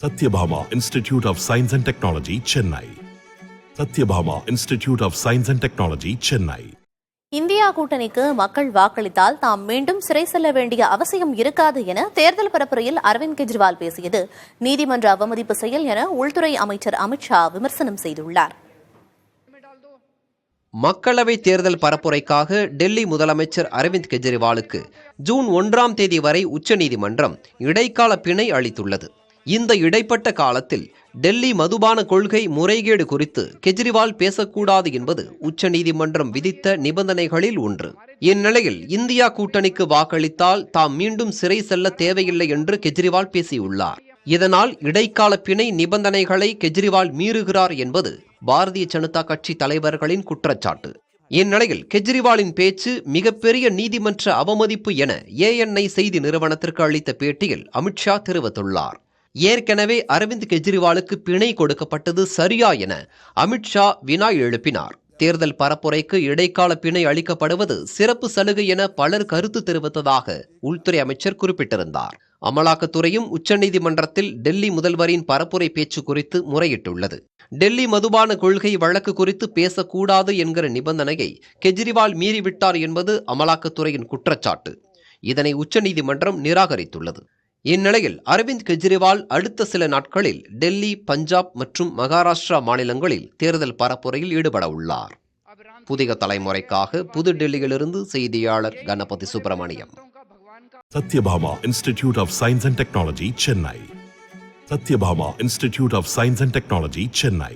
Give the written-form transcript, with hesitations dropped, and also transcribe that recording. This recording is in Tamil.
Satyabhama Institute of Science and Technology, Chennai. Satyabhama Institute of Science and Technology, Chennai. India கூட்டணிக்கு மக்கள் வாக்களித்தால் தாம் மீண்டும் சிறை செல்ல வேண்டிய அவசியம் இருக்காது என தேர்தல் பரப்புரையில் அரவிந்த் கெஜ்ரிவால் பேசியது நீதிமன்ற அவமதிப்பு செயல் என உள்துறை அமைச்சர் அமித்ஷா விமர்சனம் செய்துள்ளார். மக்களவை தேர்தல் பரப்புரைக்காக டெல்லி முதலமைச்சர் அரவிந்த் கெஜ்ரிவாலுக்கு ஜூன் 1ஆம் தேதி வரை உச்சநீதிமன்றம் இடைக்கால பிணை அளித்துள்ளது. இந்த இடைப்பட்ட காலத்தில் டெல்லி மதுபான கொள்கை முறைகேடு குறித்து கெஜ்ரிவால் பேசக்கூடாது என்பது உச்சநீதிமன்றம் விதித்த நிபந்தனைகளில் ஒன்று. இந்நிலையில் இந்தியா கூட்டணிக்கு வாக்களித்தால் தாம் மீண்டும் சிறை செல்ல தேவையில்லை என்று கெஜ்ரிவால் பேசியுள்ளார். இதனால் இடைக்கால பிணை நிபந்தனைகளை கெஜ்ரிவால் மீறுகிறார் என்பது பாரதிய ஜனதா கட்சி தலைவர்களின் குற்றச்சாட்டு. இந்நிலையில் கெஜ்ரிவாலின் பேச்சு மிகப்பெரிய நீதிமன்ற அவமதிப்பு என ANI செய்தி நிறுவனத்திற்கு அளித்த பேட்டியில் அமித்ஷா தெரிவித்துள்ளார். ஏற்கனவே அரவிந்த் கெஜ்ரிவாலுக்கு பிணை கொடுக்கப்பட்டது சரியா என அமித்ஷா வினா எழுப்பினார். தேர்தல் பரப்புரைக்கு இடைக்கால பிணை அளிக்கப்படுவது சிறப்பு சலுகை என பலர் கருத்து தெரிவித்ததாக உள்துறை அமைச்சர் குறிப்பிட்டிருந்தார். அமலாக்கத்துறையும் உச்சநீதிமன்றத்தில் டெல்லி முதல்வரின் பரப்புரை பேச்சு குறித்து முறையிட்டுள்ளது. டெல்லி மதுபான கொள்கை வழக்கு குறித்து பேசக்கூடாது என்கிற நிபந்தனையை கெஜ்ரிவால் மீறிவிட்டார் என்பது அமலாக்கத்துறையின் குற்றச்சாட்டு. இதனை உச்சநீதிமன்றம் நிராகரித்துள்ளது. இந்நிலையில் அரவிந்த் கெஜ்ரிவால் அடுத்த சில நாட்களில் டெல்லி, பஞ்சாப் மற்றும் மகாராஷ்டிரா மாநிலங்களில் தேர்தல் பரப்புரையில் ஈடுபட உள்ளார். புதிய தலைமுறைக்காக புதுடெல்லியிலிருந்து செய்தியாளர் Ganapathi Subramaniam. Satyabhama Institute of Science and Technology, Chennai. Satyabhama Institute of Science and Technology, Chennai.